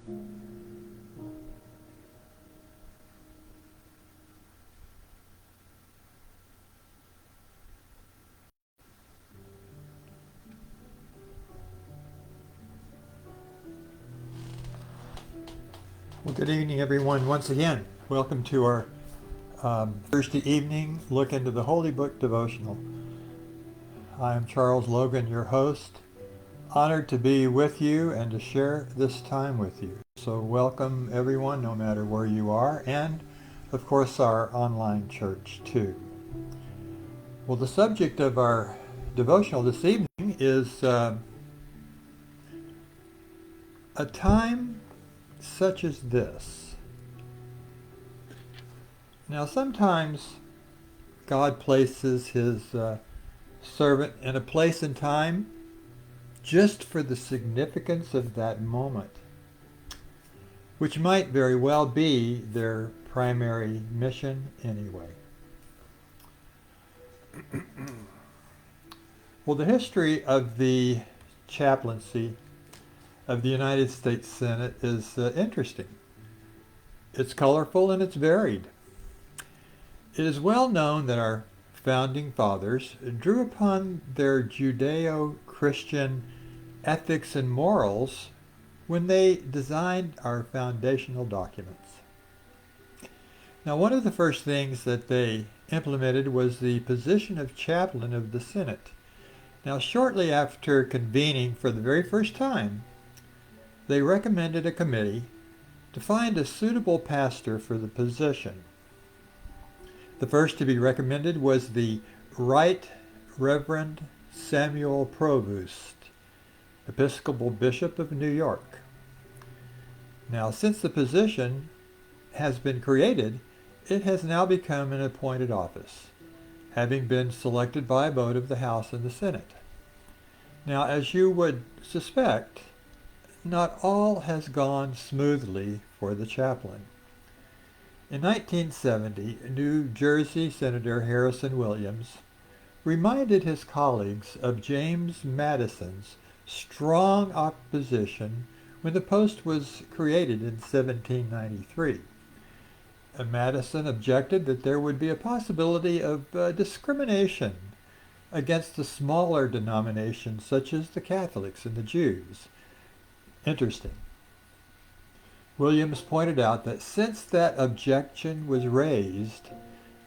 Well, good evening, everyone. Once again, welcome to our Thursday evening look into the Holy Book Devotional. I am Charles Logan, your host. Honored to be with you and to share this time with you. So welcome, everyone, no matter where you are, and of course our online church too. Well, the subject of our devotional this evening is a time such as this. Now, sometimes God places his servant in a place and time just for the significance of that moment, which might very well be their primary mission anyway. Well, the history of the chaplaincy of the United States Senate is interesting. It's colorful and it's varied. It is well known that our founding fathers drew upon their Judeo-Christian ethics and morals when they designed our foundational documents. Now, one of the first things that they implemented was the position of chaplain of the Senate. Now, shortly after convening for the very first time, they recommended a committee to find a suitable pastor for the position. The first to be recommended was the Right Reverend Samuel Provoost, Episcopal Bishop of New York. Now, since the position has been created, it has now become an appointed office, having been selected by a vote of the House and the Senate. Now, as you would suspect, not all has gone smoothly for the chaplain. In 1970, New Jersey Senator Harrison Williams reminded his colleagues of James Madison's strong opposition when the post was created in 1793. Madison objected that there would be a possibility of discrimination against the smaller denominations such as the Catholics and the Jews. Interesting. Williams pointed out that since that objection was raised,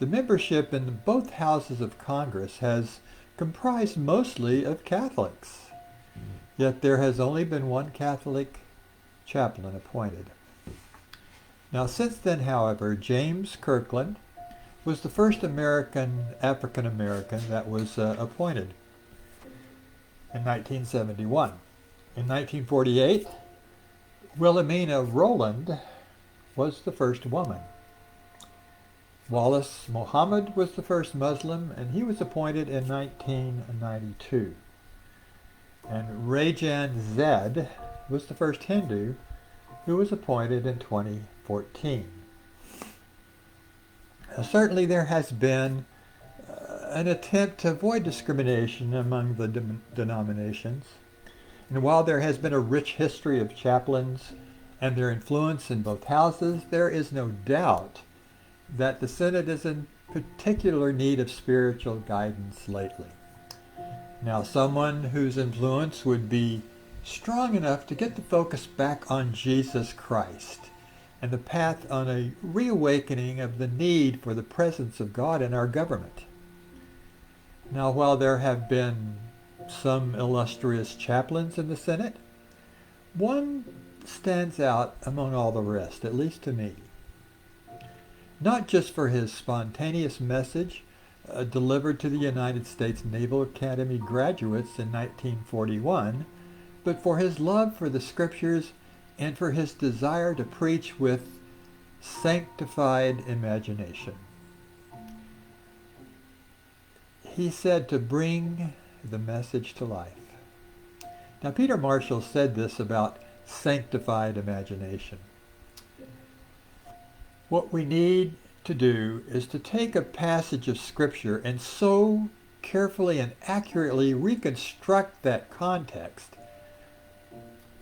the membership in both houses of Congress has comprised mostly of Catholics. Yet there has only been one Catholic chaplain appointed. Now, since then, however, James Kirkland was the first African American that was appointed in 1971. In 1948, Wilhelmina Rowland was the first woman. Wallace Muhammad was the first Muslim, and he was appointed in 1992. And Rajan Zed was the first Hindu, who was appointed in 2014. Certainly there has been an attempt to avoid discrimination among the denominations. And while there has been a rich history of chaplains and their influence in both houses, there is no doubt that the Senate is in particular need of spiritual guidance lately. Now, someone whose influence would be strong enough to get the focus back on Jesus Christ and the path on a reawakening of the need for the presence of God in our government. Now, while there have been some illustrious chaplains in the Senate, one stands out among all the rest, at least to me. Not just for his spontaneous message delivered to the United States Naval Academy graduates in 1941, but for his love for the Scriptures and for his desire to preach with sanctified imagination. He said to bring the message to life. Now, Peter Marshall said this about sanctified imagination. What we need to do is to take a passage of Scripture and so carefully and accurately reconstruct that context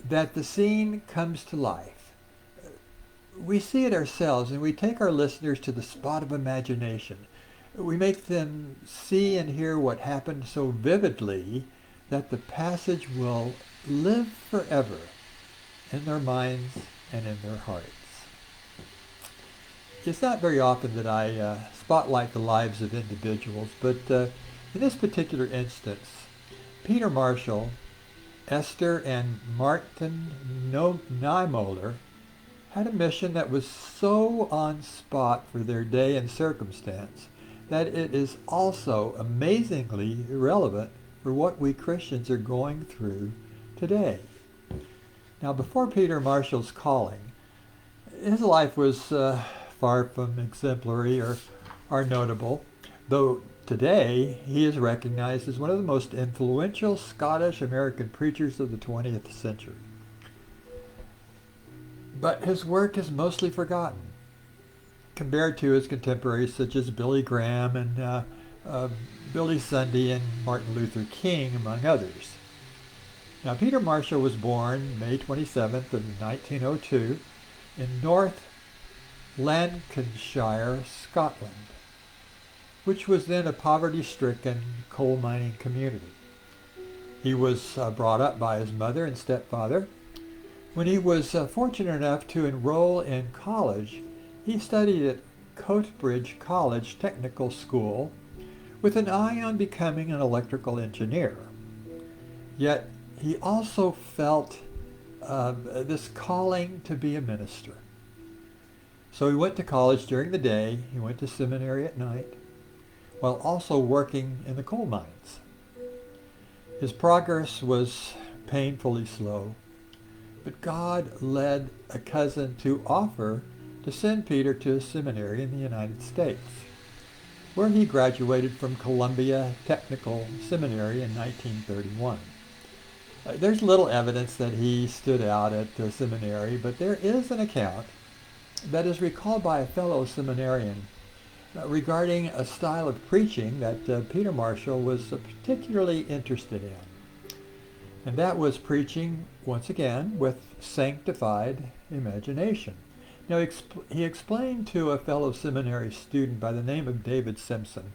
that the scene comes to life. we see it ourselves, and we take our listeners to the spot of imagination. We make them see and hear what happened so vividly that the passage will live forever in their minds and in their hearts. It's not very often that I spotlight the lives of individuals, but in this particular instance, Peter Marshall, Esther, and Martin Niemöller had a mission that was so on spot for their day and circumstance that it is also amazingly relevant for what we Christians are going through today. Now, before Peter Marshall's calling, his life was far from exemplary or notable, though today he is recognized as one of the most influential Scottish American preachers of the 20th century. But his work is mostly forgotten compared to his contemporaries such as Billy Graham and Billy Sunday and Martin Luther King, among others. Now, Peter Marshall was born May 27th of 1902 in North Lancashire, Scotland, which was then a poverty-stricken coal mining community. He was brought up by his mother and stepfather. When he was fortunate enough to enroll in college, he studied at Coatbridge College Technical School with an eye on becoming an electrical engineer. Yet he also felt this calling to be a minister. So he went to college during the day, he went to seminary at night, while also working in the coal mines. His progress was painfully slow, but God led a cousin to offer to send Peter to a seminary in the United States, where he graduated from Columbia Technical Seminary in 1931. There's little evidence that he stood out at the seminary, but there is an account that is recalled by a fellow seminarian regarding a style of preaching that Peter Marshall was particularly interested in. And that was preaching, once again, with sanctified imagination. Now, he explained to a fellow seminary student by the name of David Simpson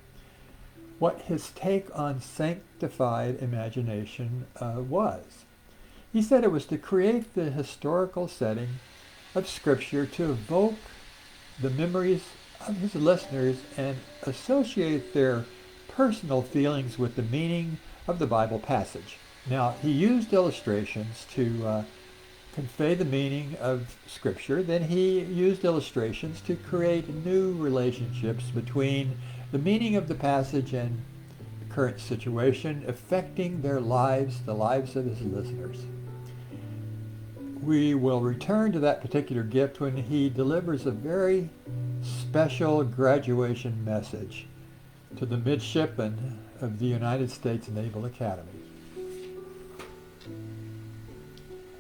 what his take on sanctified imagination was. He said it was to create the historical setting of Scripture to evoke the memories of his listeners and associate their personal feelings with the meaning of the Bible passage. Now, he used illustrations to convey the meaning of Scripture. Then he used illustrations to create new relationships between the meaning of the passage and the current situation, affecting their lives, the lives of his listeners. We will return to that particular gift when he delivers a very special graduation message to the midshipmen of the United States Naval Academy.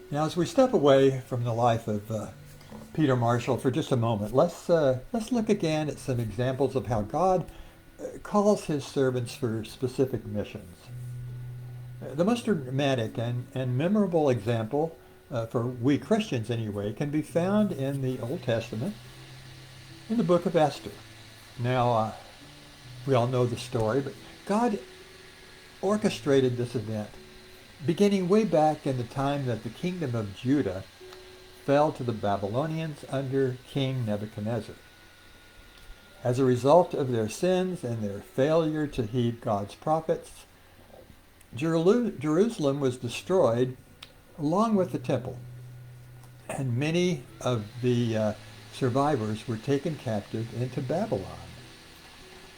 Now, as we step away from the life of Peter Marshall for just a moment, let's look again at some examples of how God calls his servants for specific missions. The most dramatic and memorable example, for we Christians anyway, can be found in the Old Testament, in the book of Esther. Now, we all know the story, but God orchestrated this event beginning way back in the time that the kingdom of Judah fell to the Babylonians under King Nebuchadnezzar. As a result of their sins and their failure to heed God's prophets, Jerusalem was destroyed along with the temple, and many of the survivors were taken captive into Babylon.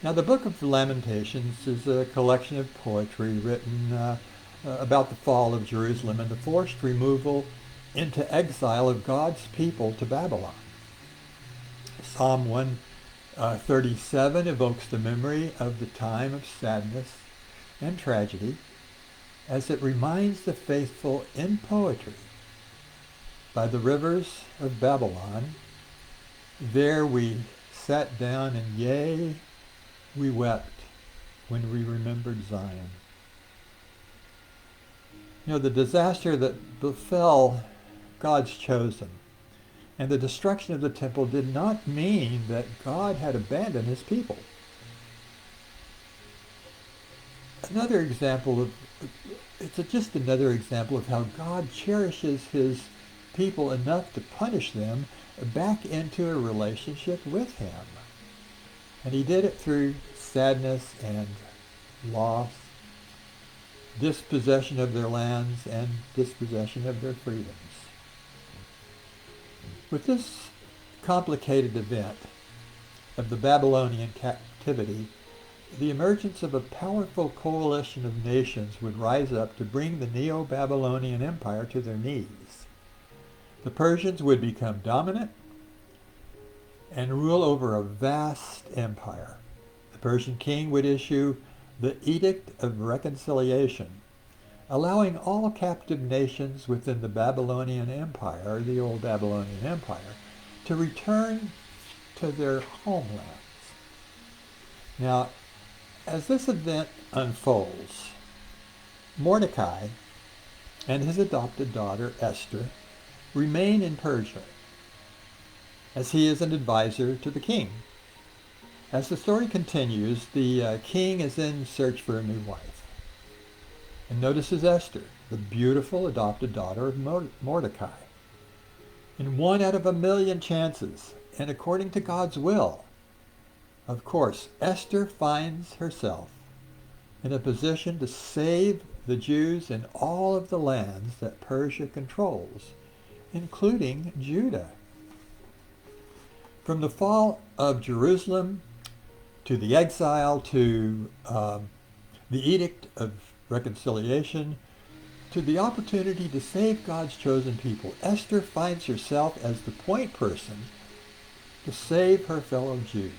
Now, the Book of Lamentations is a collection of poetry written about the fall of Jerusalem and the forced removal into exile of God's people to Babylon. Psalm 137 evokes the memory of the time of sadness and tragedy as it reminds the faithful in poetry, by the rivers of Babylon, there we sat down and yea, we wept when we remembered Zion. You know, the disaster that befell God's chosen And the destruction of the temple did not mean that God had abandoned his people. Another example of, just another example of how God cherishes his people enough to punish them back into a relationship with him. And he did it through sadness and loss, dispossession of their lands, and dispossession of their freedoms. With this complicated event of the Babylonian captivity, the emergence of a powerful coalition of nations would rise up to bring the Neo-Babylonian Empire to their knees. The Persians would become dominant and rule over a vast empire. The Persian king would issue the Edict of Reconciliation, allowing all captive nations within the Babylonian Empire, the old Babylonian Empire, to return to their homelands. Now, as this event unfolds, Mordecai and his adopted daughter Esther remain in Persia, as he is an advisor to the king. As the story continues, the king is in search for a new wife, and notices Esther, the beautiful adopted daughter of Mordecai. In 1 out of 1,000,000 chances, and according to God's will, of course, Esther finds herself in a position to save the Jews in all of the lands that Persia controls, including Judah. From the fall of Jerusalem to the exile to the Edict of Reconciliation to the opportunity to save God's chosen people, Esther finds herself as the point person to save her fellow Jews.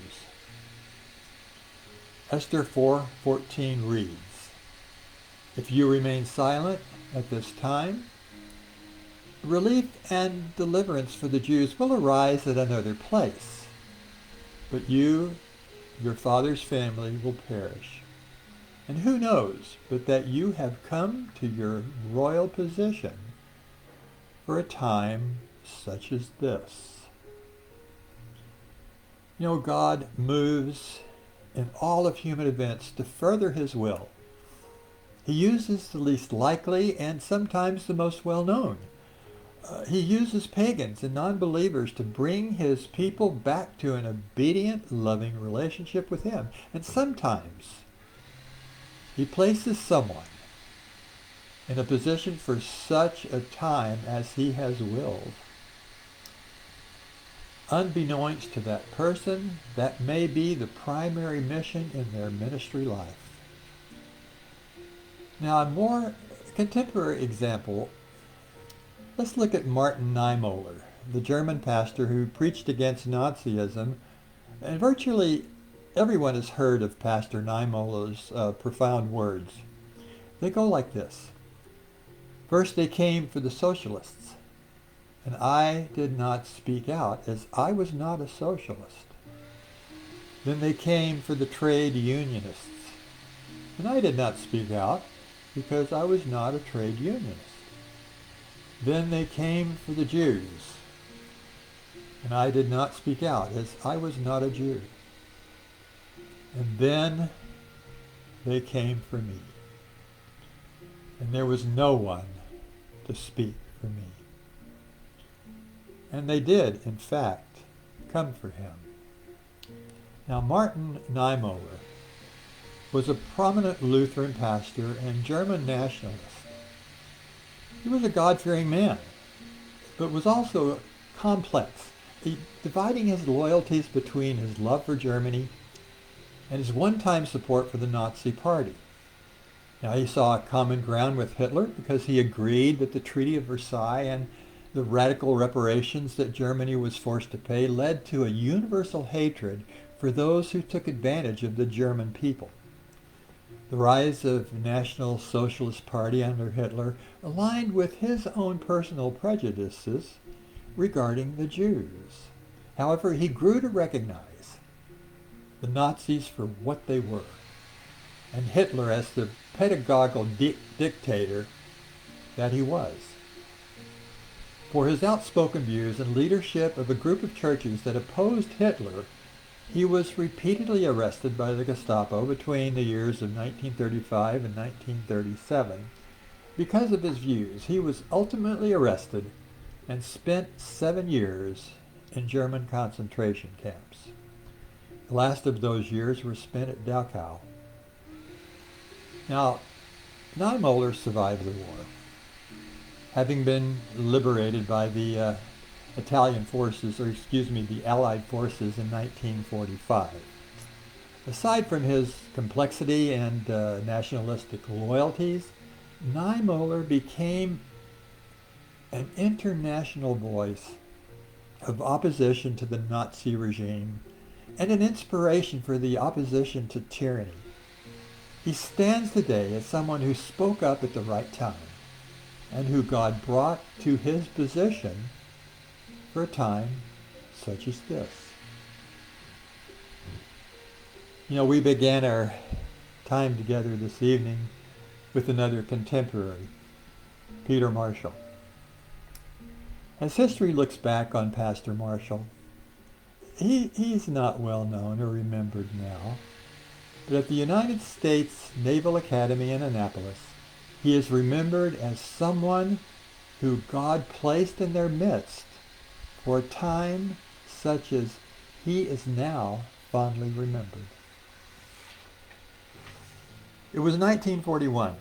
Esther 4:14 reads, "If you remain silent at this time, relief and deliverance for the Jews will arise at another place, but you, your father's family, will perish. And who knows but that you have come to your royal position for a time such as this." You know, God moves in all of human events to further his will. He uses the least likely and sometimes the most well-known. He uses pagans and non-believers to bring his people back to an obedient, loving relationship with him. And sometimes he places someone in a position for such a time as he has willed. Unbeknownst to that person, that may be the primary mission in their ministry life. Now, a more contemporary example, let's look at Martin Niemöller, the German pastor who preached against Nazism. And virtually everyone has heard of Pastor Niemöller's profound words. They go like this. "First they came for the socialists, and I did not speak out as I was not a socialist. Then they came for the trade unionists, and I did not speak out because I was not a trade unionist. Then they came for the Jews, and I did not speak out as I was not a Jew. And then they came for me, and there was no one to speak for me." And they did, in fact, come for him. Now, Martin Niemöller was a prominent Lutheran pastor and German nationalist. He was a God-fearing man, but was also complex, dividing his loyalties between his love for Germany and his one-time support for the Nazi Party. Now, he saw common ground with Hitler because he agreed that the Treaty of Versailles and the radical reparations that Germany was forced to pay led to a universal hatred for those who took advantage of the German people. The rise of the National Socialist Party under Hitler aligned with his own personal prejudices regarding the Jews. However, he grew to recognize the Nazis for what they were, and Hitler as the pedagogical dictator that he was. For his outspoken views and leadership of a group of churches that opposed Hitler, he was repeatedly arrested by the Gestapo between the years of 1935 and 1937. Because of his views, he was ultimately arrested and spent 7 years in German concentration camps. The last of those years were spent at Dachau. Now, Niemöller survived the war, having been liberated by the Italian forces, the Allied forces in 1945. Aside from his complexity and nationalistic loyalties, Niemöller became an international voice of opposition to the Nazi regime and an inspiration for the opposition to tyranny. He stands today as someone who spoke up at the right time and who God brought to his position for a time such as this. You know, we began our time together this evening with another contemporary, Peter Marshall. As history looks back on Pastor Marshall, he's not well known or remembered now, but at the United States Naval Academy in Annapolis, he is remembered as someone who God placed in their midst for a time such as he is now fondly remembered. It was 1941.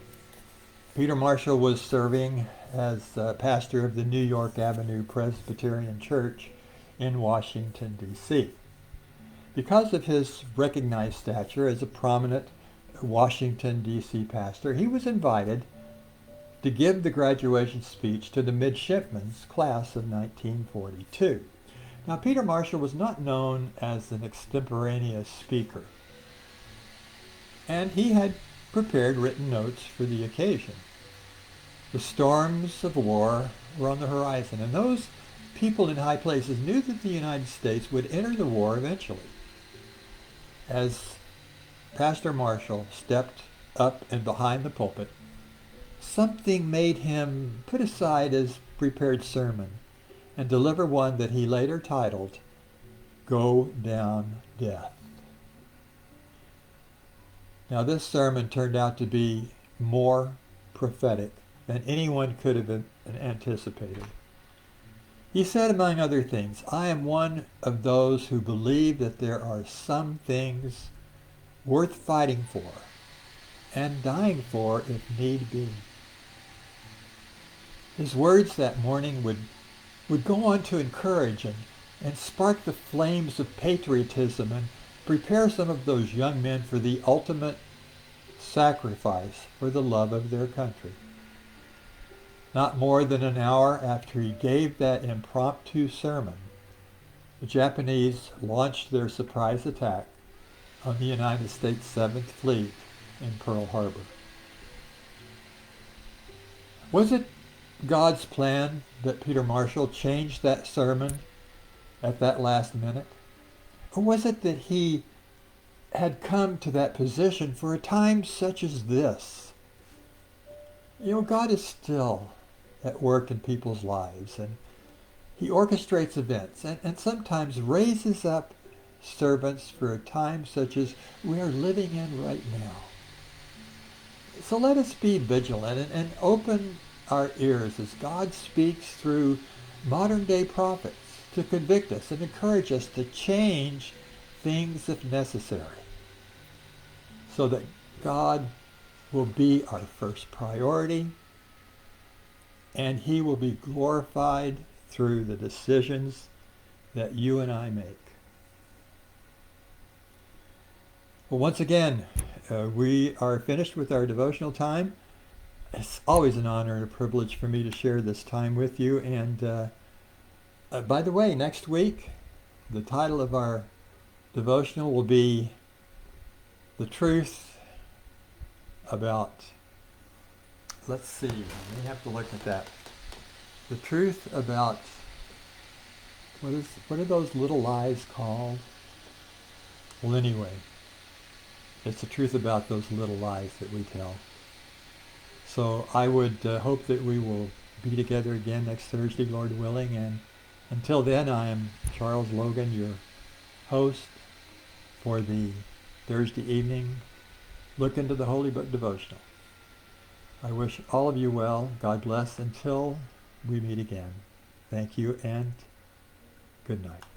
Peter Marshall was serving as pastor of the New York Avenue Presbyterian Church in Washington, D.C. Because of his recognized stature as a prominent Washington, D.C. pastor, he was invited to give the graduation speech to the midshipmen's class of 1942. Now, Peter Marshall was not known as an extemporaneous speaker, and he had prepared written notes for the occasion. The storms of war were on the horizon, and those people in high places knew that the United States would enter the war eventually. As Pastor Marshall stepped up and behind the pulpit, something made him put aside his prepared sermon and deliver one that he later titled, "Go Down Death." Now, this sermon turned out to be more prophetic than anyone could have anticipated. He said, among other things, "I am one of those who believe that there are some things worth fighting for and dying for if need be." His words that morning would go on to encourage and spark the flames of patriotism and prepare some of those young men for the ultimate sacrifice for the love of their country. Not more than an hour after he gave that impromptu sermon, the Japanese launched their surprise attack on the United States 7th Fleet in Pearl Harbor. Was it God's plan that Peter Marshall changed that sermon at that last minute? Or was it that he had come to that position for a time such as this? You know, God is still at work in people's lives, and he orchestrates events and sometimes raises up servants for a time such as we are living in right now. So let us be vigilant and open our ears as God speaks through modern day prophets to convict us and encourage us to change things if necessary, so that God will be our first priority and he will be glorified through the decisions that you and I make. Well, once again, we are finished with our devotional time. It's always an honor and a privilege for me to share this time with you. And by the way, next week, the title of our devotional will be The Truth About, let's see, we have to look at that. The truth about, what are those little lies called? Well, anyway, it's the truth about those little lies that we tell. So I would hope that we will be together again next Thursday, Lord willing. And until then, I am Charles Logan, your host for the Thursday evening Look into the Holy Book Devotional. I wish all of you well. God bless until we meet again. Thank you and good night.